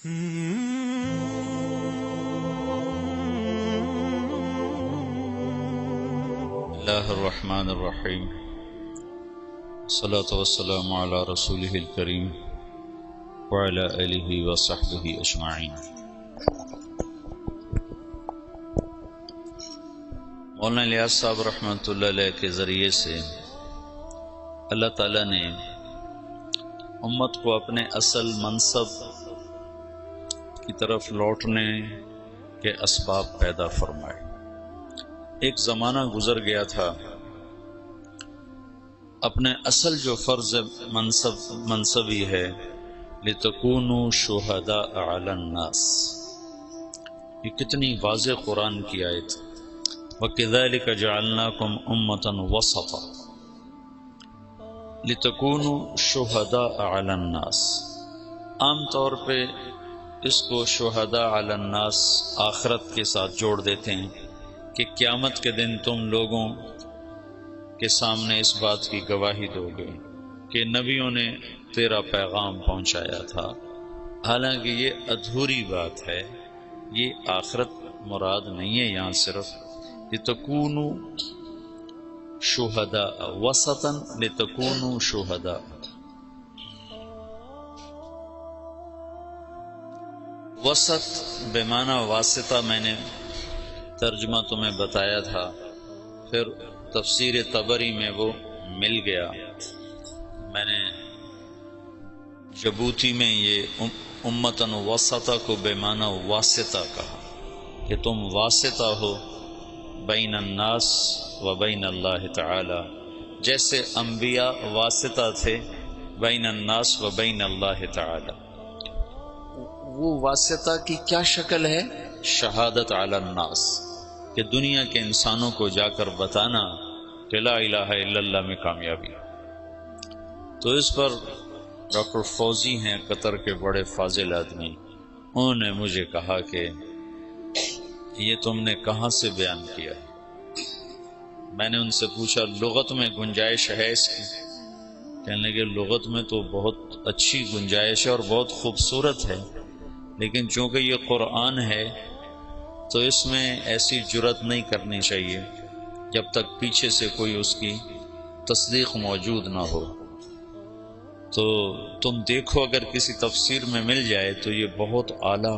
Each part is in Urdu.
اللہ الرحمن الرحیم، الصلاة والسلام علی رسولہ الکریم وعلی آلہ وصحبہ اجمعین۔ مولانا الیاس صاحب رحمۃ اللہ علیہ کے ذریعے سے اللہ تعالیٰ نے امت کو اپنے اصل منصب کی طرف لوٹنے کے اسباب پیدا فرمائے۔ ایک زمانہ گزر گیا تھا، اپنے اصل جو فرض منصبی ہے لِتَكُونُوا شُهَدَاءَ عَلَى النَّاسِ، یہ کتنی واضح قرآن کی آیت۔ وَكَذَلِكَ جَعَلْنَاكُمْ أُمَّةً وَسَطًا لِتَكُونُوا شُهَدَاءَ عَلَى النَّاسِ۔ عام طور پہ اس کو شہداء علی الناس آخرت کے ساتھ جوڑ دیتے ہیں کہ قیامت کے دن تم لوگوں کے سامنے اس بات کی گواہی دو گے کہ نبیوں نے تیرا پیغام پہنچایا تھا۔ حالانکہ یہ ادھوری بات ہے، یہ آخرت مراد نہیں ہے یہاں صرف۔ لِتَكُونُوا شُهَدَاءَ وَسَطًا لِتَكُونُوا شُهَدَاءَ، وسط بمعنی واسطہ میں نے ترجمہ تمہیں بتایا تھا، پھر تفسیر طبری میں وہ مل گیا۔ میں نے جبوتی میں یہ امتن وسطہ کو بمعنی واسطہ کہا کہ تم واسطہ ہو بین الناس و بین اللہ تعالی، جیسے انبیاء واسطہ تھے بین الناس و بین اللہ تعالی۔ وہ واسطہ کی کیا شکل ہے؟ شہادت علی الناس، کہ دنیا کے انسانوں کو جا کر بتانا کہ لا الہ الا اللہ میں کامیابی۔ تو اس پر ڈاکٹر فوزی ہیں قطر کے بڑے فاضل آدمی، انہوں نے مجھے کہا کہ یہ تم نے کہاں سے بیان کیا ہے؟ میں نے ان سے پوچھا لغت میں گنجائش ہے اس کی؟ کہنے لگے لغت میں تو بہت اچھی گنجائش ہے اور بہت خوبصورت ہے، لیکن چونکہ یہ قرآن ہے تو اس میں ایسی جرت نہیں کرنی چاہیے جب تک پیچھے سے کوئی اس کی تصدیق موجود نہ ہو۔ تو تم دیکھو اگر کسی تفسیر میں مل جائے تو یہ بہت اعلیٰ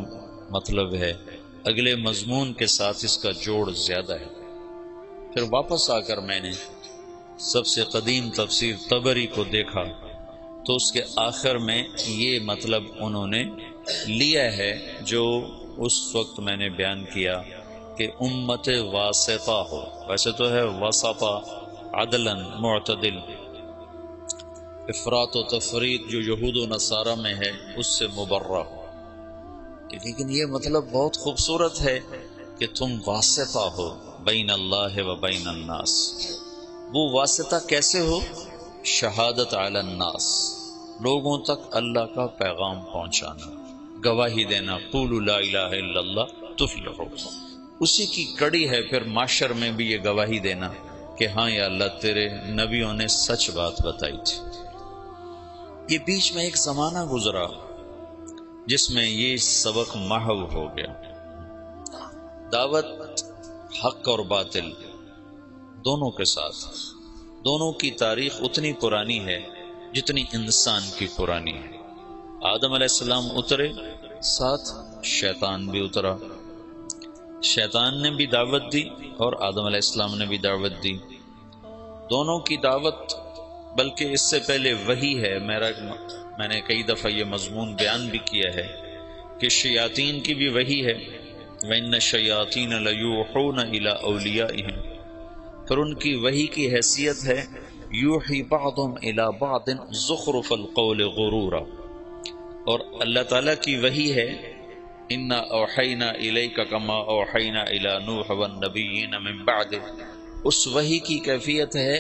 مطلب ہے، اگلے مضمون کے ساتھ اس کا جوڑ زیادہ ہے۔ پھر واپس آ کر میں نے سب سے قدیم تفسیر طبری کو دیکھا تو اس کے آخر میں یہ مطلب انہوں نے لیا ہے جو اس وقت میں نے بیان کیا کہ امت واسطہ ہو، ویسے تو ہے وسطہ عدلا معتدل، افراط و تفریط جو یہود و نصارہ میں ہے اس سے مبرہ ہو، لیکن یہ مطلب بہت خوبصورت ہے کہ تم واسطہ ہو بین اللہ و بین الناس۔ وہ واسطہ کیسے ہو؟ شہادت علی الناس، لوگوں تک اللہ کا پیغام پہنچانا، گواہی دینا، قولوا لا الہ الا اللہ تفلحوا۔ اسی کی کڑی ہے پھر معاشر میں بھی یہ گواہی دینا کہ ہاں یا اللہ تیرے نبیوں نے سچ بات بتائی تھی۔ یہ بیچ میں ایک زمانہ گزرا جس میں یہ سبق محو ہو گیا۔ دعوت حق اور باطل دونوں کے ساتھ، دونوں کی تاریخ اتنی پرانی ہے جتنی انسان کی پرانی ہے۔ آدم علیہ السلام اترے، ساتھ شیطان بھی اترا، شیطان نے بھی دعوت دی اور آدم علیہ السلام نے بھی دعوت دی۔ دونوں کی دعوت، بلکہ اس سے پہلے وحی ہے، میں نے کئی دفعہ یہ مضمون بیان بھی کیا ہے کہ شیاطین کی بھی وحی ہے، وَإِنَّ الشَّيَاطِينَ لَيُوحُونَ إِلَىٰ أَوْلِيَائِهِمْ، پھر ان کی وحی کی حیثیت ہے یوحی بعضهم إِلَىٰ بَعْضٍ زُخْرُفَ الْقَوْلِ غُرُورًا، اور اللہ تعالیٰ کی وحی ہے اِنَّا أَوْحَيْنَا إِلَيْكَ كَمَا أَوْحَيْنَا إِلَىٰ نُوحٍ وَالنَّبِيِّينَ مِن بَعْدِهِ، اس وحی کی کیفیت ہے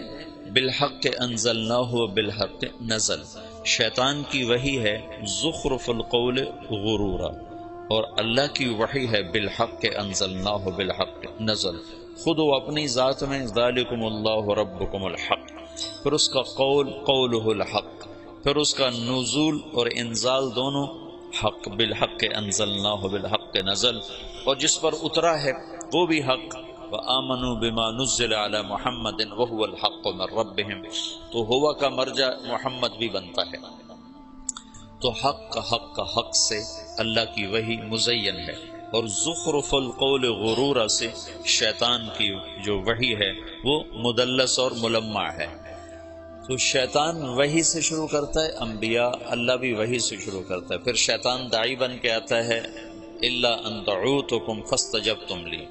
بالحق انزلناہ بالحق نزل۔ شیطان کی وحی ہے زخرف القول غرورا، اور اللہ کی وحی ہے بالحق انزلناہ بالحق نزل۔ خود وہ اپنی ذات میں ذالکم اللہ ربکم الحق، پھر اس کا قول قولہ الحق، پھر اس کا نزول اور انزال دونوں حق بالحق انزلناہ بالحق نزل، اور جس پر اترا ہے وہ بھی حق، وآمنوا بما نزل علی محمد وهو الحق من ربهم، تو ہوا کا مرجع محمد بھی بنتا ہے۔ تو حق سے اللہ کی وحی مزین ہے، اور زخرف القول غرورا سے شیطان کی جو وحی ہے وہ مدلس اور ملمع ہے۔ تو شیطان وحی سے شروع کرتا ہے، انبیاء اللہ بھی وحی سے شروع کرتا ہے، پھر شیطان داعی بن کے آتا ہے الا ان دعوتکم فاستجبتم لی،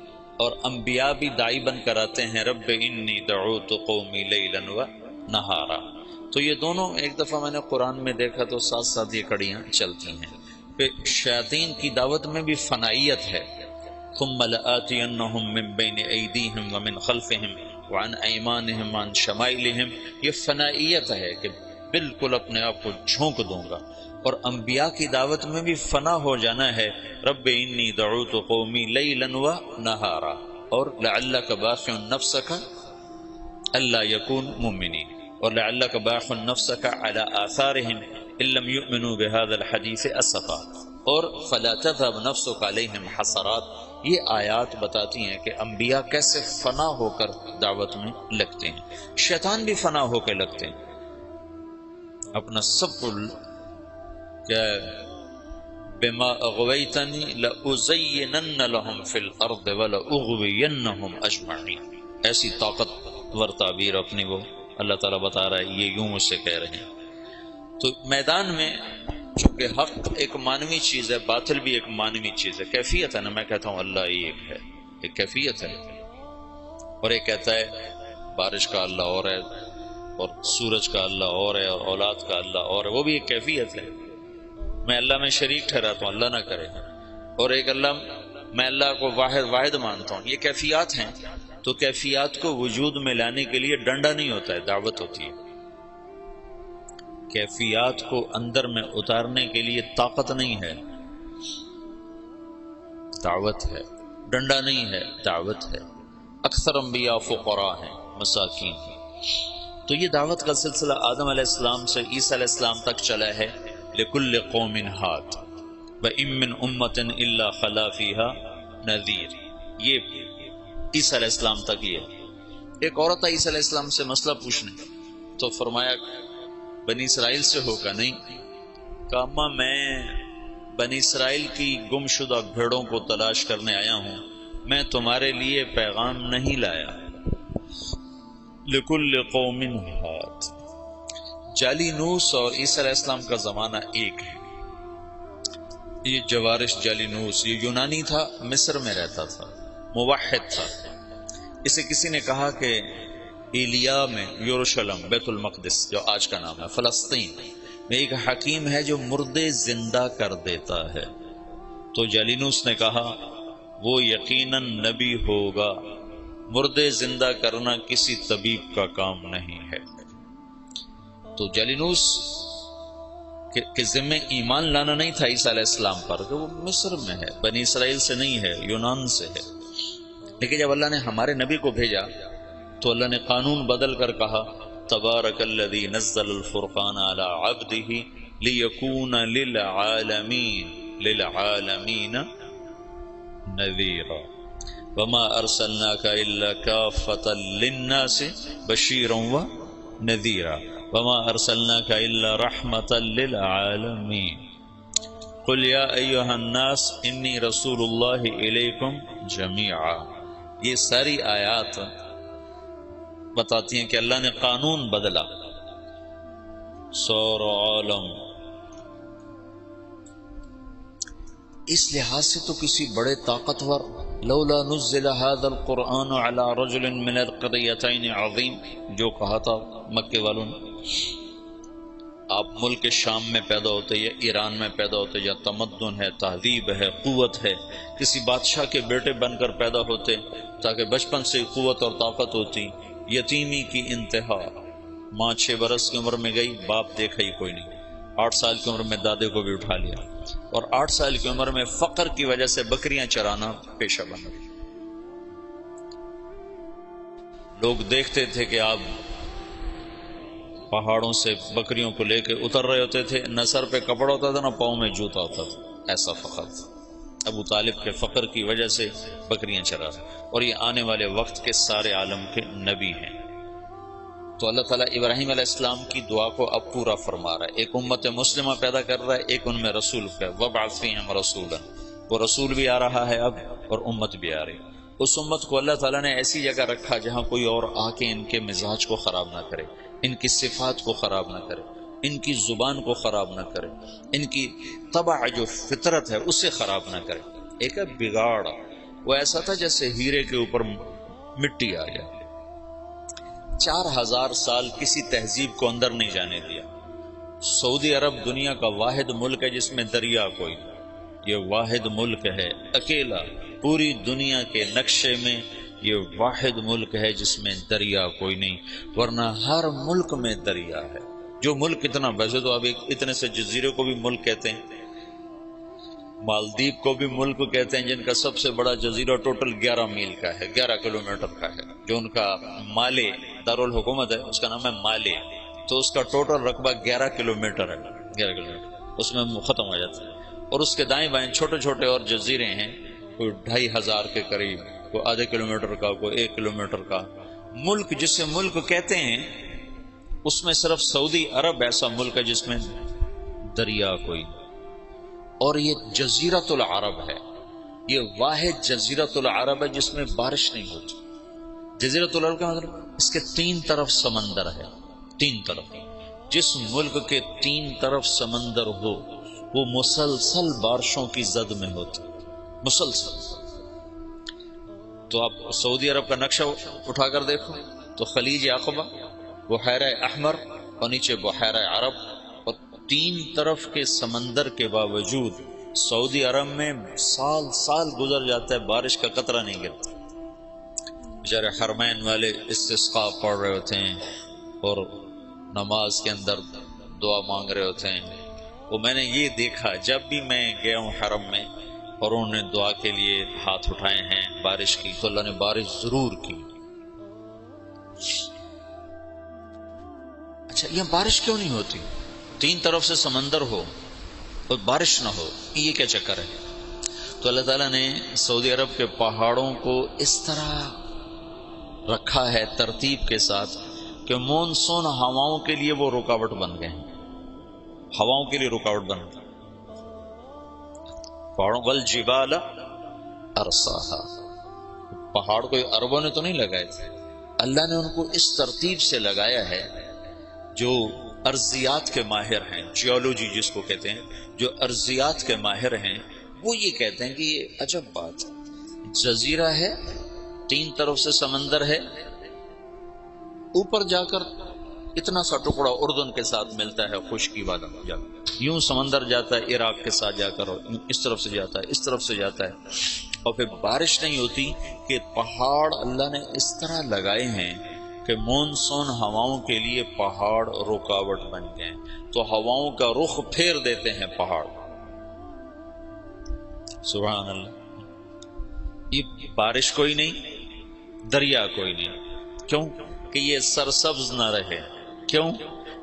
اور انبیاء بھی داعی بن کر آتے ہیں رب انی دعوت قومی لیلا و نہارا۔ تو یہ دونوں ایک دفعہ میں نے قرآن میں دیکھا تو ساتھ ساتھ یہ کڑیاں چلتی ہیں۔ پھر شیاطین کی دعوت میں بھی فنائیت ہے، ثم لآتینہم من بین ایدیہم ومن خلفہم وعن ایمانہم وعن شمائلہم، یہ فنائیت ہے کہ بالکل اپنے آپ کو جھونک دوں گا۔ اور انبیاء کی دعوت میں بھی فنا ہو جانا ہے، رب انی دعوت قومی لیلا و نہارا، اور لعلک باخع نفسک الا یکون مؤمنین، اور لعلک باخع نفسک علی آثارہم ان لم یؤمنوا بہذا الحدیث اسفا، اور فلا تذهب نفسک علیہم حسرات۔ یہ آیات بتاتی ہیں کہ انبیاء کیسے فنا ہو کر دعوت میں لگتے ہیں، شیطان بھی فنا ہو کے لگتے ہیں، اپنا سب کہ بما اغویتنی لأزینن لهم فی الارض ولأغوینہم اجمعین، ایسی طاقتور تعبیر اپنی وہ اللہ تعالیٰ بتا رہا ہے، یہ یوں اسے کہہ رہے ہیں۔ تو میدان میں چونکہ حق ایک معنوی چیز ہے، باطل بھی ایک معنوی چیز ہے، کیفیت ہے نا، میں کہتا ہوں اللہ ایک ہے، ایک کیفیت ہے، اور ایک کہتا ہے بارش کا اللہ اور ہے، اور سورج کا اللہ اور ہے، اور اولاد کا اللہ اور ہے، وہ بھی ایک کیفیت ہے۔ میں اللہ میں شریک ٹھہراتا ہوں، اللہ نہ کرے، اور ایک اللہ، میں اللہ کو واحد مانتا ہوں، یہ کیفیات ہیں۔ تو کیفیات کو وجود میں لانے کے لیے ڈنڈا نہیں ہوتا ہے، دعوت ہوتی ہے۔ کیفیات کو اندر میں اتارنے کے لیے طاقت نہیں ہے، دعوت ہے، ڈنڈا نہیں ہے، دعوت ہے۔ اکثر انبیاء فقراء ہیں، مساکین ہیں۔ تو یہ دعوت کا سلسلہ آدم علیہ السلام سے عیسیٰ علیہ السلام تک چلا ہے، لکل قوم ہاد وَإِن مِّنْ أُمَّةٍ إِلَّا خَلَا فِيهَا نَذِيرٌ، یہ عیسیٰ علیہ السلام تک یہ۔ ایک عورت آئی عیسیٰ علیہ السلام سے مسئلہ پوچھنے، تو فرمایا بنی اسرائیل سے ہوگا؟ نہیں، کہا ماں میں بنی اسرائیل کی گم شدہ بھیڑوں کو تلاش کرنے آیا ہوں، میں تمہارے لیے پیغام نہیں لایا۔ لکل قوم ہاد، جالینوس اور عیسیٰ علیہ السلام کا زمانہ ایک ہے۔ یہ جوارش جالینوس یہ یونانی تھا، مصر میں رہتا تھا، موحد تھا۔ اسے کسی نے کہا کہ ایلیا میں یروشلم بیت المقدس جو آج کا نام ہے فلسطین میں ایک حکیم ہے جو مردے زندہ کر دیتا ہے۔ تو جالینوس نے کہا وہ یقیناً نبی ہوگا، مردے زندہ کرنا کسی طبیب کا کام نہیں ہے۔ تو جالینوس کے ذمہ ایمان لانا نہیں تھا عیسیٰ علیہ السلام پر، کہ وہ مصر میں ہے، بنی اسرائیل سے نہیں ہے، یونان سے ہے۔ لیکن جب اللہ نے ہمارے نبی کو بھیجا تو اللہ نے قانون بدل کر کہا تبارک الذی نزل الفرقان علی عبدہ لیکون للعالمین نذیرا وما ارسلناک الا کافۃ للناس بشیرا ونذیرا وما ارسلناک الا رحمۃ للعالمین قل یا ایھا الناس انی رسول اللہ الیکم جمیعا۔ یہ ساری آیات بتاتی ہیں کہ اللہ نے قانون بدلا، سارا عالم۔ اس لحاظ سے تو کسی بڑے طاقتور، لولا نزل هذا القرآن على رجل من القريتين عظیم، جو کہا تھا مکے والوں نے، آپ ملک شام میں پیدا ہوتے یا ایران میں پیدا ہوتے، یا تمدن ہے، تہذیب ہے، قوت ہے، کسی بادشاہ کے بیٹے بن کر پیدا ہوتے تاکہ بچپن سے قوت اور طاقت ہوتی۔ یتیمی کی انتہا، ماں 6 برس کی عمر میں گئی، باپ دیکھا ہی کوئی نہیں، 8 سال کی عمر میں دادے کو بھی اٹھا لیا، اور 8 سال کی عمر میں فقر کی وجہ سے بکریاں چرانا پیشہ بن گئی۔ لوگ دیکھتے تھے کہ آپ پہاڑوں سے بکریوں کو لے کے اتر رہے ہوتے تھے، نہ سر پہ کپڑا ہوتا تھا نہ پاؤں میں جوتا ہوتا تھا، ایسا فخر تھا۔ ابو طالب کے فقر کی وجہ سے بکریاں چرا رہے، اور یہ آنے والے وقت کے سارے عالم کے نبی ہیں۔ تو اللہ تعالیٰ ابراہیم علیہ السلام کی دعا کو اب پورا فرما رہا ہے، ایک امت مسلمہ پیدا کر رہا ہے، ایک ان میں رسول کا وَبْعَثْ فِيهِمْ رَسُولًا، وہ رسول بھی آ رہا ہے اب اور امت بھی آ رہی۔ اس امت کو اللہ تعالیٰ نے ایسی جگہ رکھا جہاں کوئی اور آ کے ان کے مزاج کو خراب نہ کرے، ان کی صفات کو خراب نہ کرے، ان کی زبان کو خراب نہ کرے، ان کی طبع جو فطرت ہے اسے خراب نہ کرے۔ ایک ہے بگاڑ، وہ ایسا تھا جیسے ہیرے کے اوپر مٹی آ جائے۔ 4000 سال کسی تہذیب کو اندر نہیں جانے دیا۔ سعودی عرب دنیا کا واحد ملک ہے جس میں دریا کوئی نہیں، یہ واحد ملک ہے اکیلا پوری دنیا کے نقشے میں، یہ واحد ملک ہے جس میں دریا کوئی نہیں، ورنہ ہر ملک میں دریا ہے۔ جو ملک اتنا، ویسے تو اب اتنے سے جزیرے کو بھی ملک کہتے ہیں، مالدیپ کو بھی ملک کہتے ہیں، جن کا سب سے بڑا جزیرہ ٹوٹل 11 میل کا ہے، 11 کلومیٹر کا ہے، جو ان کا مالے دارالحکومت ہے اس کا نام ہے مالے، تو اس کا ٹوٹل رقبہ 11 کلومیٹر ہے، 11 کلومیٹر اس میں ختم ہو جاتا ہے۔ اور اس کے دائیں بائیں چھوٹے چھوٹے اور جزیرے ہیں، کوئی 2500 کے قریب، کوئی آدھے کلومیٹر کا، کوئی 1 کلومیٹر کا۔ ملک جسے ملک کہتے ہیں اس میں صرف سعودی عرب ایسا ملک ہے جس میں دریا کوئی، اور یہ جزیرۃ العرب ہے، یہ واحد جزیرۃ العرب ہے جس میں بارش نہیں ہوتی۔ جزیرۃ العرب کا مطلب اس کے 3 طرف سمندر ہے، 3 طرف۔ جس ملک کے 3 طرف سمندر ہو وہ مسلسل بارشوں کی زد میں ہوتی، مسلسل۔ تو آپ سعودی عرب کا نقشہ اٹھا کر دیکھو تو خلیج عقبہ، بحیرہ احمر اور نیچے بحیرہ عرب، اور 3 طرف کے سمندر کے باوجود سعودی عرب میں سال سال گزر جاتا ہے، بارش کا قطرہ نہیں گرتا۔ بیچارے حرمین والے استسقاء پڑھ رہے ہوتے ہیں اور نماز کے اندر دعا مانگ رہے ہوتے ہیں۔ وہ میں نے یہ دیکھا جب بھی میں گیا ہوں حرم میں اور انہوں نے دعا کے لیے ہاتھ اٹھائے ہیں بارش کی، تو اللہ نے بارش ضرور کی۔ اچھا، یہ بارش کیوں نہیں ہوتی؟ 3 طرف سے سمندر ہو اور بارش نہ ہو، یہ کیا چکر ہے؟ تو اللہ تعالیٰ نے سعودی عرب کے پہاڑوں کو اس طرح رکھا ہے ترتیب کے ساتھ کہ مونسون ہواؤں کے لیے وہ رکاوٹ بن گئے ہیں، ہواؤں کے لیے رکاوٹ بن گئی۔ پہاڑوں والجبال ارساہا، پہاڑ کوئی عربوں نے تو نہیں لگائے تھے، اللہ نے ان کو اس ترتیب سے لگایا ہے۔ جو ارضیات کے ماہر ہیں، جیولوجی جس کو کہتے ہیں، جو ارضیات کے ماہر ہیں وہ یہ کہتے ہیں کہ یہ عجب بات ہے، جزیرہ ہے، 3 طرف سے سمندر ہے، اوپر جا کر اتنا سا ٹکڑا اردن کے ساتھ ملتا ہے خشکی والا، یوں سمندر جاتا ہے عراق کے ساتھ جا کر، اس طرف سے جاتا ہے، اس طرف سے جاتا ہے، اور پھر بارش نہیں ہوتی کہ پہاڑ اللہ نے اس طرح لگائے ہیں کہ مونسون ہواؤں کے لیے پہاڑ رکاوٹ بن گئے، تو ہواؤں کا رخ پھیر دیتے ہیں پہاڑ۔ سبحان اللہ۔ یہ بارش کوئی نہیں، دریا کوئی نہیں، کیوں کہ یہ سرسبز نہ رہے، کیوں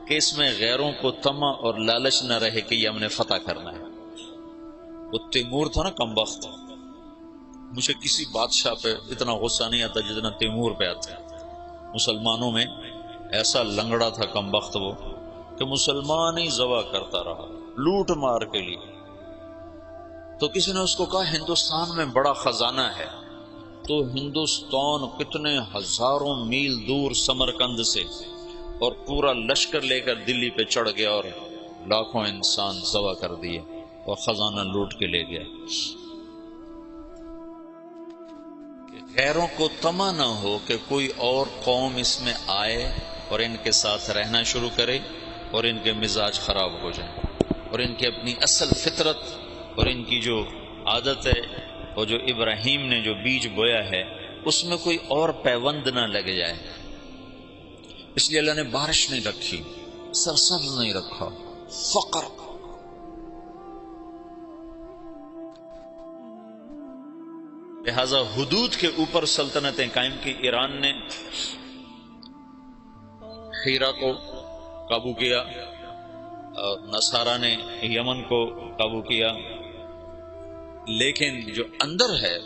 کہ اس میں غیروں کو طمع اور لالچ نہ رہے کہ یہ ہم نے فتح کرنا ہے۔ وہ تیمور تھا نا کمبخت، مجھے کسی بادشاہ پہ اتنا غصہ نہیں آتا جتنا تیمور پہ آتا ہے۔ مسلمانوں میں ایسا لنگڑا تھا کمبخت وہ کہ مسلمان ہی ذبح کرتا رہا لوٹ مار کے لیے۔ تو کسی نے اس کو کہا ہندوستان میں بڑا خزانہ ہے، تو ہندوستان کتنے ہزاروں میل دور سمرکند سے اور پورا لشکر لے کر دلی پہ چڑھ گیا اور لاکھوں انسان ذبح کر دیے اور خزانہ لوٹ کے لے گیا۔ غیروں کو طمع نہ ہو کہ کوئی اور قوم اس میں آئے اور ان کے ساتھ رہنا شروع کرے اور ان کے مزاج خراب ہو جائیں، اور ان کی اپنی اصل فطرت اور ان کی جو عادت ہے اور جو ابراہیم نے جو بیج بویا ہے اس میں کوئی اور پیوند نہ لگ جائے۔ اس لیے اللہ نے بارش نہیں رکھی، سرسبز نہیں رکھا، فقر۔ لہذا حدود کے اوپر سلطنتیں قائم کی۔ ایران نے ہیرا کو قابو کیا اور نصارہ نے یمن کو قابو کیا، لیکن جو اندر ہے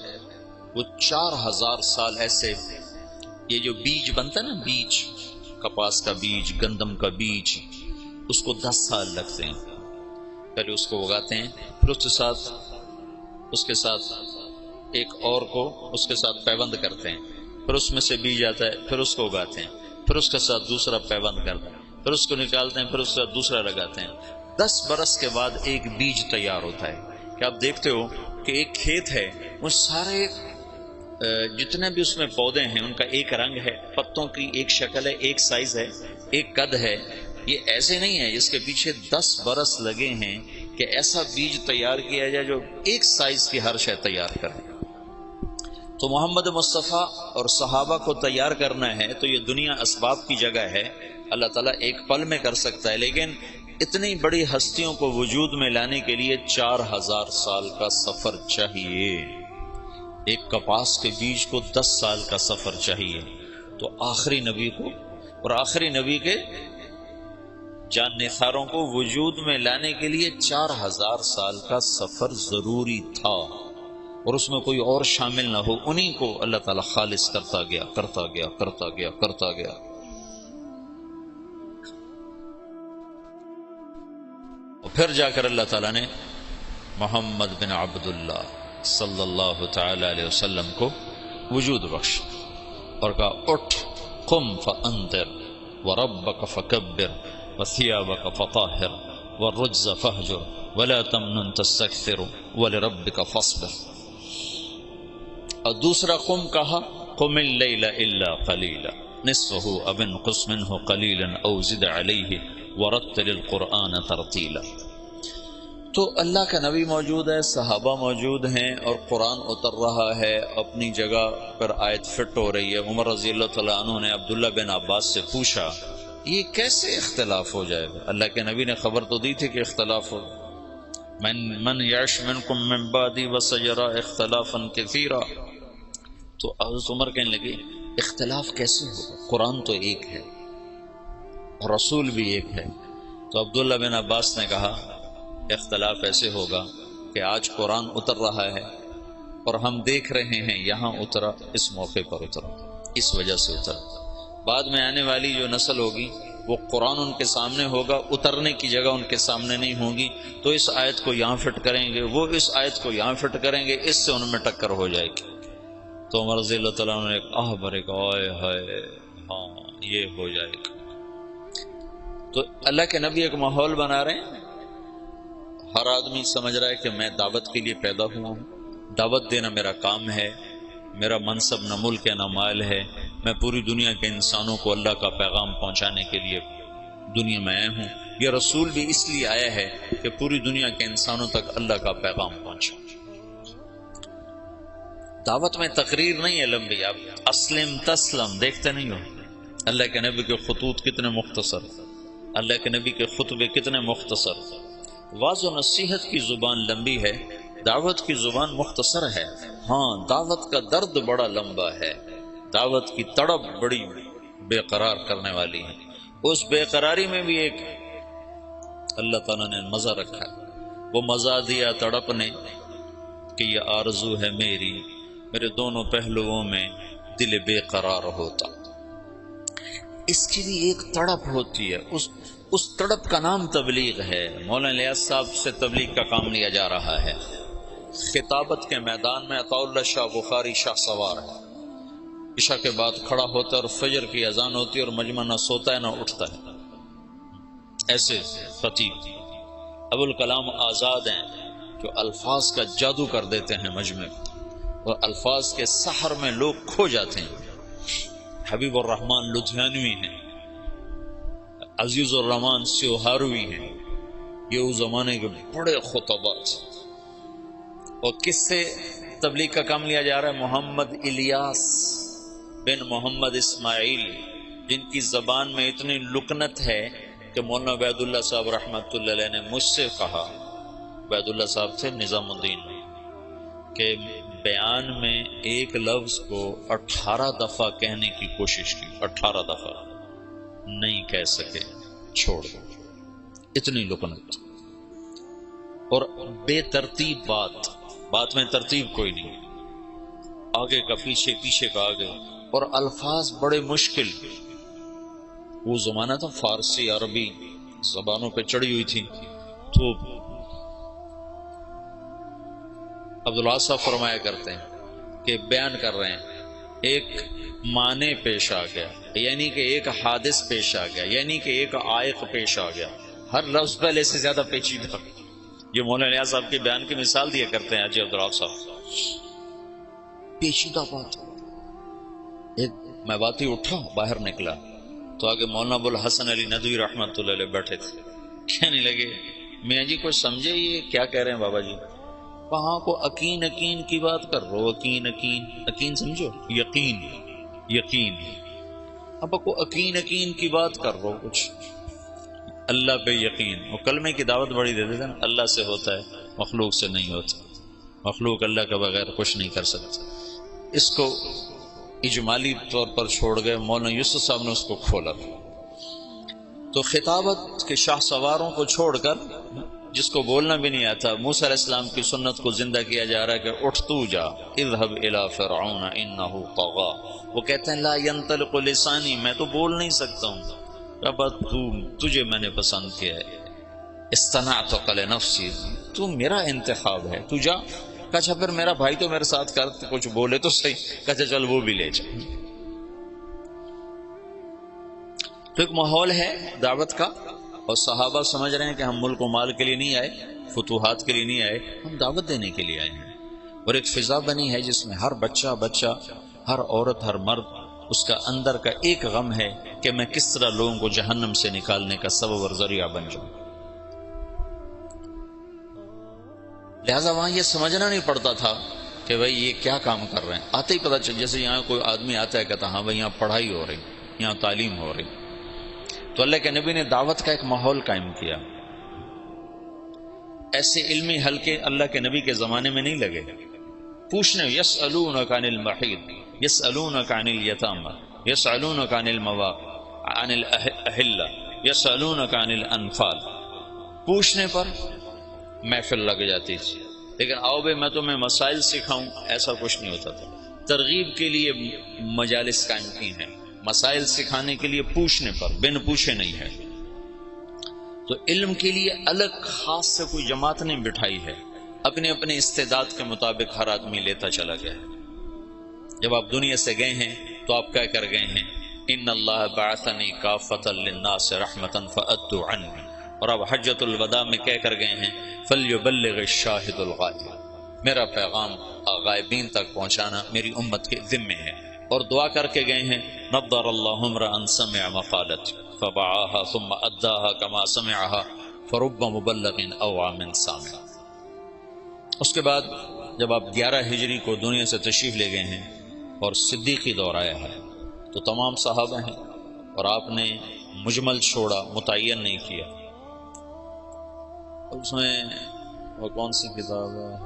وہ 4000 سال ایسے، یہ جو بیج بنتا ہے نا، بیج کپاس کا بیج، گندم کا بیج، اس کو 10 سال لگتے ہیں، پہلے اس کو اگاتے ہیں، پھر اس کے ساتھ ایک اور کو اس کے ساتھ پیوند کرتے ہیں، پھر اس میں سے بیج آتا ہے، پھر اس کو اگاتے ہیں، پھر اس کے ساتھ دوسرا پیوند کرتے ہیں، پھر اس کو نکالتے ہیں، پھر اس کے ساتھ دوسرا لگاتے ہیں۔ 10 برس کے بعد ایک بیج تیار ہوتا ہے کہ آپ دیکھتے ہو کہ ایک کھیت ہے، وہ سارے جتنے بھی اس میں پودے ہیں ان کا ایک رنگ ہے، پتوں کی ایک شکل ہے، ایک سائز ہے، ایک قد ہے۔ یہ ایسے نہیں ہے، اس کے پیچھے 10 برس لگے ہیں کہ ایسا بیج تیار کیا جائے جو ایک سائز کی ہر شے تیار کرے۔ تو محمد مصطفیٰ اور صحابہ کو تیار کرنا ہے تو یہ دنیا اسباب کی جگہ ہے، اللہ تعالیٰ ایک پل میں کر سکتا ہے، لیکن اتنی بڑی ہستیوں کو وجود میں لانے کے لیے 4000 سال کا سفر چاہیے، ایک کپاس کے بیج کو 10 سال کا سفر چاہیے۔ تو آخری نبی کو اور آخری نبی کے جان نثاروں کو وجود میں لانے کے لیے 4000 سال کا سفر ضروری تھا، اور اس میں کوئی اور شامل نہ ہو، انہی کو اللہ تعالیٰ خالص کرتا گیا کرتا گیا کرتا گیا کرتا گیا۔ اور پھر جا کر اللہ تعالیٰ نے محمد بن عبداللہ صلی اللہ تعالی علیہ وسلم کو وجود بخش اور کہا اٹھ قم فانذر وربک فکبر وثیابک فطہر والرجز فہجر ولا تمنن تستکثر ولربک فاصبر۔ اور دوسرا قم کہا قم اللیل الا قلیلا نصفہ او انقص منہ قلیلا او زد علیہ ورتل القرآن ترتیلا۔ تو اللہ کا نبی موجود ہے، صحابہ موجود ہیں، اور قرآن اتر رہا ہے، اپنی جگہ پر آیت فٹ ہو رہی ہے۔ عمر رضی اللہ تعالیٰ عنہ نے عبداللہ بن عباس سے پوچھا یہ کیسے اختلاف ہو جائے گا؟ اللہ کے نبی نے خبر تو دی تھی کہ اختلاف ہو، من یعش منکم من بعدی وسیرا اختلافا کثیرا۔ تو حضرت عمر کہنے لگے اختلاف کیسے ہوگا؟ قرآن تو ایک ہے، رسول بھی ایک ہے۔ تو عبداللہ بن عباس نے کہا اختلاف ایسے ہوگا کہ آج قرآن اتر رہا ہے اور ہم دیکھ رہے ہیں یہاں اترا، اس موقع پر اترا، اس وجہ سے اترا۔ بعد میں آنے والی جو نسل ہوگی وہ قرآن ان کے سامنے ہوگا، اترنے کی جگہ ان کے سامنے نہیں ہوگی، تو اس آیت کو یہاں فٹ کریں گے، وہ اس آیت کو یہاں فٹ کریں گے، اس سے ان میں ٹکر ہو جائے گی۔ تو عمر رضی اللہ تعالیٰ نے ایک آہ بھرے گا، آئے ہائے ہاں یہ ہو جائے گا۔ تو اللہ کے نبی ایک ماحول بنا رہے ہیں، ہر آدمی سمجھ رہا ہے کہ میں دعوت کے لیے پیدا ہوا ہوں، دعوت دینا میرا کام ہے، میرا منصب نہ ملک ہے نہ مال ہے، میں پوری دنیا کے انسانوں کو اللہ کا پیغام پہنچانے کے لیے دنیا میں آیا ہوں۔ یہ رسول بھی اس لیے آیا ہے کہ پوری دنیا کے انسانوں تک اللہ کا پیغام پہنچے۔ دعوت میں تقریر نہیں ہے لمبی، آپ اسلم تسلم دیکھتے نہیں ہو۔ اللہ کے نبی کے خطوط کتنے مختصر، اللہ کے نبی کے خطبے کتنے مختصر۔ واضح و نصیحت کی زبان لمبی ہے، دعوت کی زبان مختصر ہے۔ ہاں دعوت کا درد بڑا لمبا ہے، دعوت کی تڑپ بڑی بے قرار کرنے والی ہے۔ اس بے قراری میں بھی ایک اللہ تعالیٰ نے مزہ رکھا ہے، وہ مزہ دیا تڑپ نے کہ یہ آرزو ہے میری، میرے دونوں پہلوؤں میں دل بے قرار ہوتا۔ اس کی بھی ایک تڑپ ہوتی ہے، اس تڑپ کا نام تبلیغ ہے۔ مولانا الیاس صاحب سے تبلیغ کا کام لیا جا رہا ہے۔ خطابت کے میدان میں عطاء اللہ شاہ بخاری شاہ سوار ہے، عشاء کے بعد کھڑا ہوتا ہے اور فجر کی اذان ہوتی ہے اور مجمع نہ سوتا ہے نہ اٹھتا ہے۔ ایسے خطیب ابو الکلام آزاد ہیں جو الفاظ کا جادو کر دیتے ہیں مجمع، اور الفاظ کے سحر میں لوگ کھو جاتے ہیں۔ حبیب الرحمن لدھیانوی ہیں، عزیز الرحمن سیوہاروی ہیں، یہ اس زمانے کے بڑے خطبات۔ اور کس سے تبلیغ کا کام لیا جا رہا ہے؟ محمد الیاس بن محمد اسماعیل، جن کی زبان میں اتنی لکنت ہے کہ مولانا عبید اللہ صاحب رحمۃ اللہ علیہ نے مجھ سے کہا، عبید اللہ صاحب تھے نظام الدین، کہ بیان میں ایک لفظ کو 18 دفعہ کہنے کی کوشش کی، 18 دفعہ نہیں کہہ سکے، چھوڑ دو، اتنی لکنت اور بے ترتیب بات میں ترتیب کوئی نہیں، آگے کا پیچھے، پیچھے کا آگے، اور الفاظ بڑے مشکل۔ وہ زمانہ تھا فارسی عربی زبانوں پہ چڑھی ہوئی تھی، تو عبداللہ صاحب فرمایا کرتے ہیں کہ بیان کر رہے ہیں ایک معنی پیش آ گیا، یعنی کہ ایک حادث پیش آ گیا، یعنی کہ ایک عائق پیش آ گیا، ہر لفظ پہلے سے زیادہ پیچیدہ۔ یہ مولانا نیاز صاحب کے بیان کی مثال دیا کرتے ہیں حاجی عبداللہ صاحب، پیچیدہ بات۔ ایک میں باتی اٹھا باہر نکلا تو آگے مولانا ابوالحسن علی ندوی رحمۃ اللہ علیہ بیٹھے تھے، کہنے لگے میاں جی کوئی سمجھے یہ کیا کہہ رہے ہیں بابا جی؟ وہاں کو یقین یقین کی بات کر رہو، یقین یقین، یقین سمجھو، یقین یقین، اب کو یقین یقین کی بات کر رہو، کچھ اللہ پہ یقین۔ وہ کلمے کی دعوت بڑی دیتے تھے نا، اللہ سے ہوتا ہے مخلوق سے نہیں ہوتا، مخلوق اللہ کے بغیر کچھ نہیں کر سکتا۔ اس کو اجمالی طور پر چھوڑ گئے، مولانا یوسف صاحب نے اس کو کھولا۔ تو خطابت کے شاہ سواروں کو چھوڑ کر جس کو بولنا بھی نہیں آتا، موسیٰ علیہ السلام کی سنت کو زندہ کیا جا رہا ہے کہ اٹھ تو جا، اذهب الى فرعون انه طغى۔ وہ کہتے ہیں لا ينطلق لسانی، میں تو بول نہیں سکتا ہوں، رب تجھے میں نے پسند کیا ہے، اصطنعتک لنفسی، تو میرا انتخاب ہے، تو جا۔ کہا پھر میرا بھائی تو میرے ساتھ کر، کچھ بولے تو صحیح، کہا چل وہ بھی لے جا۔ تو ایک ماحول ہے دعوت کا، اور صحابہ سمجھ رہے ہیں کہ ہم ملک و مال کے لیے نہیں آئے، فتوحات کے لیے نہیں آئے، ہم دعوت دینے کے لیے آئے ہیں۔ اور ایک فضا بنی ہے جس میں ہر بچہ، ہر عورت، ہر مرد، اس کا اندر کا ایک غم ہے کہ میں کس طرح لوگوں کو جہنم سے نکالنے کا سبب اور ذریعہ بن جاؤں۔ لہذا وہاں یہ سمجھنا نہیں پڑتا تھا کہ بھئی یہ کیا کام کر رہے ہیں، آتے ہی پتہ چل، جیسے یہاں کوئی آدمی آتا ہے کہتا ہاں بھئی یہاں پڑھائی ہو رہی، یہاں تعلیم ہو رہی، تو اللہ کے نبی نے دعوت کا ایک ماحول قائم کیا۔ ایسے علمی حلقے اللہ کے نبی کے زمانے میں نہیں لگے، پوچھنے یسألونک عن المحیض، یسألونک عن الیتامى، یسألونک عن الاہلہ، یسألونک عن الانفال، پوچھنے پر محفل لگ جاتی تھی، لیکن آؤ بھائی میں تمہیں مسائل سکھاؤں، ایسا کچھ نہیں ہوتا تھا۔ ترغیب کے لیے مجالس قائم کی ہیں، مسائل سکھانے کے لیے پوچھنے پر، بن پوچھے نہیں ہے۔ تو علم کے لیے الگ خاص سے کوئی جماعت نہیں بٹھائی ہے، اپنے اپنے استعداد کے مطابق ہر آدمی لیتا چلا گیا ہے۔ جب آپ دنیا سے گئے ہیں تو آپ کہہ کر گئے ہیں ان اللہ بعثنی کافۃ للناس رحمۃ فأدت عنی، اور اب حجۃ الوداع میں کہہ کر گئے ہیں فلیبلغ الشاہد الغائب، میرا پیغام غائبین تک پہنچانا میری امت کے ذمے ہے۔ اور دعا کر کے گئے ہیں نضر اللہ امرأ سمع مقالتی فبعاها ثم اداها كما سمعها فرب مبلغ اوعى من سامع۔ اس کے بعد جب آپ 11 ہجری کو دنیا سے تشریف لے گئے ہیں اور صدیقی دور آیا ہے تو تمام صحابہ ہیں، اور آپ نے مجمل چھوڑا، متعین نہیں کیا۔ اس میں وہ کون سی کتاب ہے،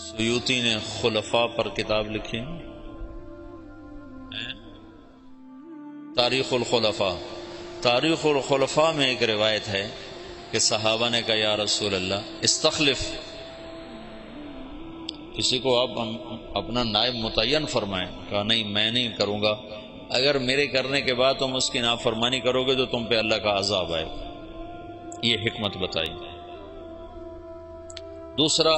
سیوطی نے خلفاء پر کتاب لکھی ہے، تاریخ الخلفاء۔ تاریخ الخلفاء میں ایک روایت ہے کہ صحابہ نے کہا یا رسول اللہ استخلف، کسی کو آپ اپنا نائب متعین فرمائیں۔ کہا نہیں میں نہیں کروں گا، اگر میرے کرنے کے بعد تم اس کی نافرمانی کرو گے تو تم پہ اللہ کا عذاب آئے گا۔ یہ حکمت بتائی۔ دوسرا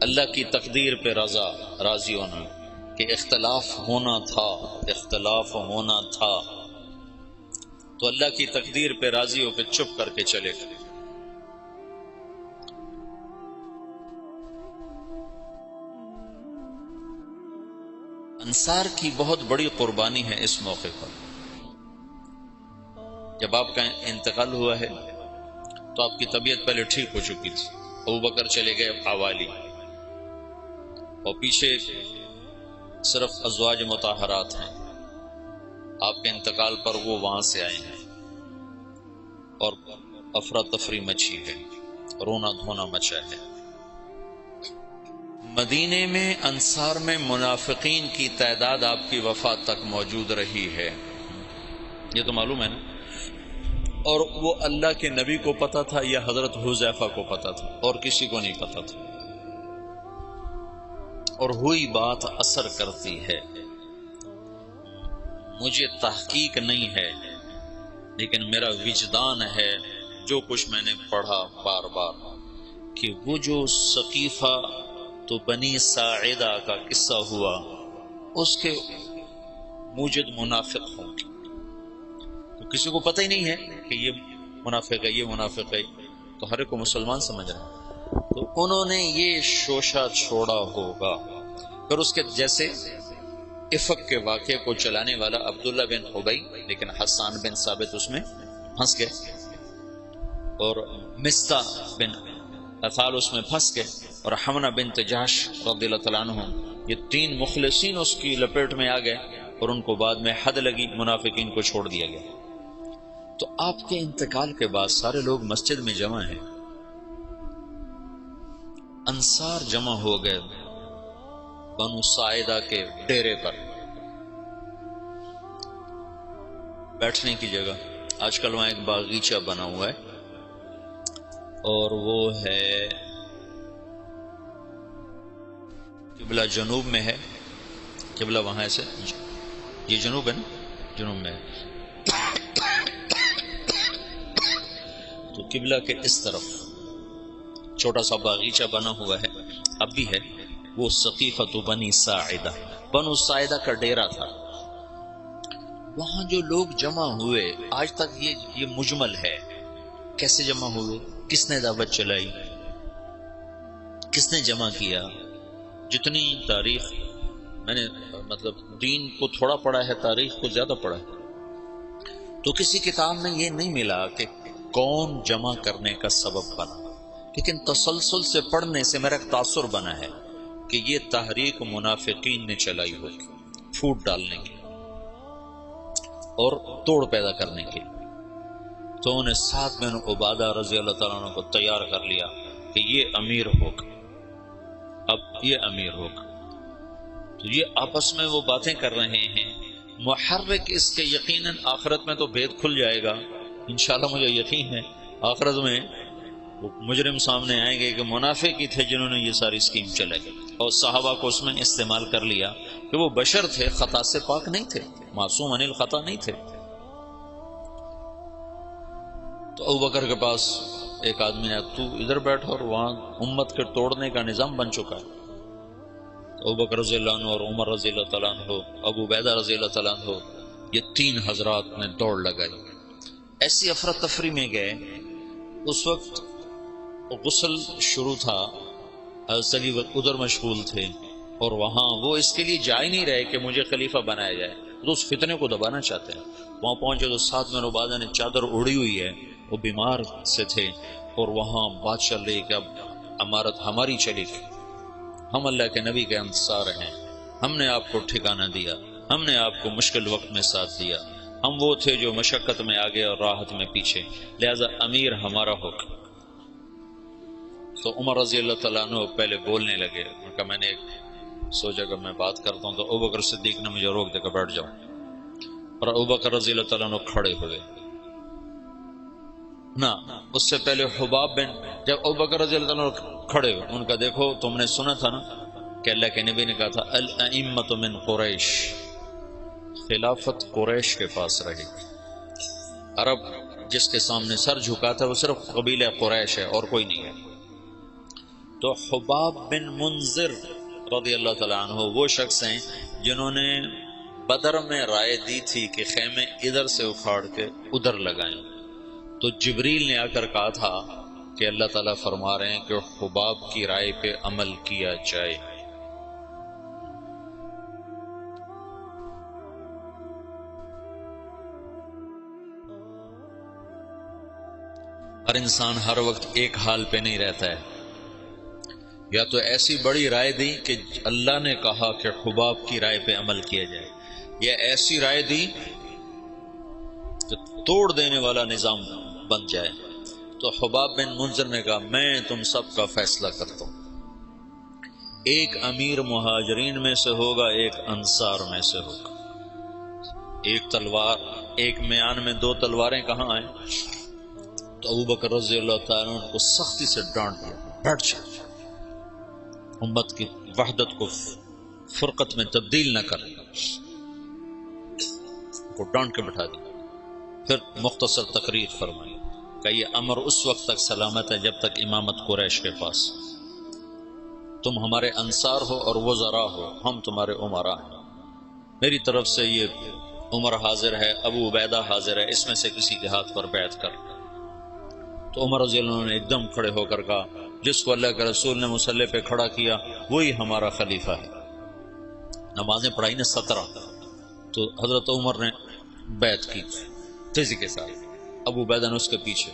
اللہ کی تقدیر پہ راضی ہونا، کہ اختلاف ہونا تھا تو اللہ کی تقدیر پہ راضی ہو کے چپ کر کے چلے گئے۔ انصار کی بہت بڑی قربانی ہے اس موقع پر۔ جب آپ کا انتقال ہوا ہے تو آپ کی طبیعت پہلے ٹھیک ہو چکی تھی، ابوبکر چلے گئے حوالی، اور پیچھے صرف ازواج مطہرات ہیں۔ آپ کے انتقال پر وہ وہاں سے آئے ہیں اور افراتفری مچی ہے، رونا دھونا مچا ہے۔ مدینے میں انصار میں منافقین کی تعداد آپ کی وفات تک موجود رہی ہے، یہ تو معلوم ہے نا، اور وہ اللہ کے نبی کو پتا تھا یا حضرت حذیفہ کو پتا تھا، اور کسی کو نہیں پتا تھا، اور ہوئی بات اثر کرتی ہے۔ مجھے تحقیق نہیں ہے لیکن میرا وجدان ہے، جو کچھ میں نے پڑھا بار بار، کہ وہ جو ثقیفہ تو بنی ساعدہ کا قصہ ہوا، اس کے موجد منافق ہوں گے، تو کسی کو پتہ ہی نہیں ہے کہ یہ منافق ہے، یہ منافق ہے، تو ہر ایک کو مسلمان سمجھ رہا ہے، تو انہوں نے یہ شوشہ چھوڑا ہوگا۔ پھر اس کے جیسے افق کے واقعے کو چلانے والا عبداللہ بن ابی، لیکن حسان بن ثابت اس میں پھنس گئے، اور مصطح بن اثال اس میں پھنس گئے، اور حمنہ بنت جحش رضی اللہ تعالیٰ عنہ، یہ تین مخلصین اس کی لپیٹ میں آ گئے، اور ان کو بعد میں حد لگی، منافقین کو چھوڑ دیا گیا۔ تو آپ کے انتقال کے بعد سارے لوگ مسجد میں جمع ہیں، انصار جمع ہو گئے بنو ساعدہ کے ڈیرے پر، بیٹھنے کی جگہ۔ آج کل وہاں ایک باغیچہ بنا ہوا ہے، اور وہ ہے قبلہ جنوب میں ہے، قبلہ وہاں سے یہ جنوب ہے نا، جنوب میں ہے، تو قبلہ کے اس طرف چھوٹا سا باغیچہ بنا ہوا ہے، اب بھی ہے، وہ ثقیفۃ بنی ساعدہ، بنو ساعدہ کا ڈیرا تھا۔ وہاں جو لوگ جمع ہوئے، آج تک یہ مجمل ہے، کیسے جمع ہوئے، کس نے دعوت چلائی، کس نے جمع کیا۔ جتنی تاریخ میں نے مطلب دین کو تھوڑا پڑھا ہے، تاریخ کو زیادہ پڑھا ہے، تو کسی کتاب میں یہ نہیں ملا کہ کون جمع کرنے کا سبب بنا، لیکن تسلسل سے پڑھنے سے میرا ایک تاثر بنا ہے کہ یہ تحریک منافقین نے چلائی ہوگی، پھوٹ ڈالنے کی اور توڑ پیدا کرنے کی۔ تو انہیں سعد بن عبادہ رضی اللہ تعالیٰ عنہ کو تیار کر لیا کہ یہ امیر ہوگا، اب یہ امیر ہوگا۔ تو یہ آپس میں وہ باتیں کر رہے ہیں، محرک اس کے یقیناً آخرت میں تو بھید کھل جائے گا، انشاءاللہ مجھے یقین ہے آخرت میں وہ مجرم سامنے آئیں گے کہ منافق ہی تھے جنہوں نے یہ ساری اسکیم چلائی، اور صحابہ کو اس میں استعمال کر لیا کہ وہ بشر تھے، خطا سے پاک نہیں تھے، معصوم عن الخطا نہیں تھے۔ تو ابوبکر کے پاس ایک آدمی نے، تو ادھر بیٹھا، اور وہاں امت کے توڑنے کا نظام بن چکا ہے۔ ابوبکر رضی اللہ عنہ اور عمر رضی اللہ تعالیٰ عنہ، ابو عبیدہ رضی اللہ تعالیٰ عنہ، یہ تین حضرات نے دوڑ لگائی، ایسی افراتفری میں گئے۔ اس وقت غسل شروع تھا، حضرت علی ادھر مشغول تھے، اور وہاں وہ اس کے لیے جا ہی نہیں رہے کہ مجھے خلیفہ بنایا جائے، تو اس فتنے کو دبانا چاہتے ہیں۔ وہاں پہنچے تو سعد بن عبادہ نے چادر اڑی ہوئی ہے، وہ بیمار سے تھے، اور وہاں بات چل رہی کہ اب امارت ہماری چلی گئی، ہم اللہ کے نبی کے انصار ہیں، ہم نے آپ کو ٹھکانہ دیا، ہم نے آپ کو مشکل وقت میں ساتھ دیا، ہم وہ تھے جو مشقت میں آگے اور راحت میں پیچھے، لہذا امیر ہمارا ہوگا۔ تو عمر رضی اللہ تعالیٰ عنہ پہلے بولنے لگے، ان کا میں نے سوچا کہ میں بات کرتا ہوں، تو ابوبکر صدیق نے مجھے روک دے کر بیٹھ جاؤ، اور ابوبکر رضی اللہ تعالیٰ عنہ کھڑے ہوئے۔ نہ اس سے پہلے حباب بن، جب ابوبکر رضی اللہ تعالیٰ عنہ کھڑے ہوئے، ان کا دیکھو تم نے سنا تھا نا کہ اللہ کے نبی نے کہا تھا الائمۃ من قریش، خلافت قریش کے پاس رہے گی، عرب جس کے سامنے سر جھکاتا ہے وہ صرف قبیلہ قریش ہے اور کوئی نہیں ہے۔ تو حباب بن منذر رضی اللہ تعالیٰ عنہ وہ شخص ہیں جنہوں نے بدر میں رائے دی تھی کہ خیمے ادھر سے اکھاڑ کے ادھر لگائیں، تو جبریل نے آ کر کہا تھا کہ اللہ تعالیٰ فرما رہے ہیں کہ حباب کی رائے پہ عمل کیا جائے۔ ہر انسان ہر وقت ایک حال پہ نہیں رہتا ہے، یا تو ایسی بڑی رائے دی کہ اللہ نے کہا کہ حباب کی رائے پہ عمل کیا جائے، یا ایسی رائے دی کہ توڑ دینے والا نظام بن جائے۔ تو حباب بن منذر نے کہا میں تم سب کا فیصلہ کرتا ہوں، ایک امیر مہاجرین میں سے ہوگا، ایک انصار میں سے ہوگا۔ ایک تلوار، ایک میان میں دو تلواریں کہاں آئیں؟ تو ابوبکر رضی اللہ تعالیٰ عنہ کو سختی سے ڈانٹ دیا، بیٹھ جا، امت کی وحدت کو فرقت میں تبدیل نہ کر، کو ڈانٹ کے بٹھا دیا۔ پھر مختصر تقریر فرمائی کہ یہ امر اس وقت تک سلامت ہے جب تک امامت قریش کے پاس، تم ہمارے انصار ہو اور وزراء ہو، ہم تمہارے امراء ہیں، میری طرف سے یہ عمر حاضر ہے، ابو عبیدہ حاضر ہے، اس میں سے کسی کے ہاتھ پر بیعت کر۔ تو عمر رضی اللہ عنہ نے ایک دم کھڑے ہو کر کہا، جس کو اللہ کے رسول نے مصلی پہ کھڑا کیا وہی ہمارا خلیفہ ہے۔ نمازیں پڑھائی نے 17، تو حضرت عمر نے بیعت کی تیزی کے ساتھ، ابو عبیدہ نے اس کے پیچھے۔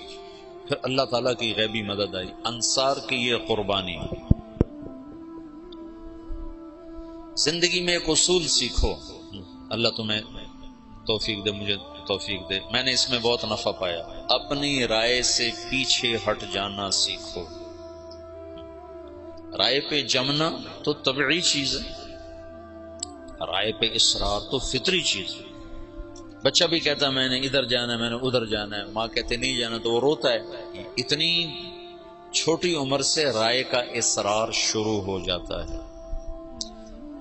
پھر اللہ تعالیٰ کی غیبی مدد آئی، انصار کی یہ قربانی۔ زندگی میں ایک اصول سیکھو، اللہ تمہیں توفیق دے، مجھے توفیق دے، میں نے اس میں بہت نفع پایا، اپنی رائے سے پیچھے ہٹ جانا سیکھو۔ رائے پہ جمنا تو طبعی چیز ہے، رائے پہ اصرار تو فطری چیز ہے۔ بچہ بھی کہتا ہے میں نے ادھر جانا ہے، میں نے ادھر جانا ہے، ماں کہتے نہیں جانا تو وہ روتا ہے۔ اتنی چھوٹی عمر سے رائے کا اصرار شروع ہو جاتا ہے،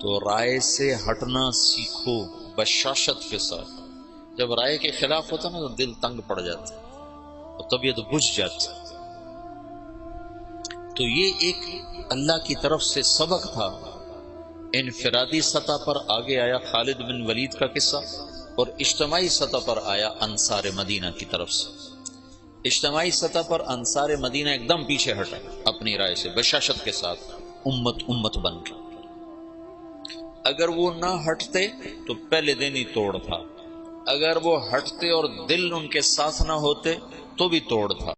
تو رائے سے ہٹنا سیکھو بشاشت کے ساتھ۔ جب رائے کے خلاف ہوتا نا تو دل تنگ پڑ جاتا ہے اور طبیعت بجھ جاتی ہے۔ تو یہ ایک اللہ کی طرف سے سبق تھا۔ انفرادی سطح پر آگے آیا خالد بن ولید کا قصہ، اور اجتماعی سطح پر آیا انصار مدینہ کی طرف سے۔ اجتماعی سطح پر انصار مدینہ ایک دم پیچھے ہٹا اپنی رائے سے بشاشت کے ساتھ، امت بن گئی۔ اگر وہ نہ ہٹتے تو پہلے دن ہی توڑ تھا، اگر وہ ہٹتے اور دل ان کے ساتھ نہ ہوتے تو بھی توڑ تھا۔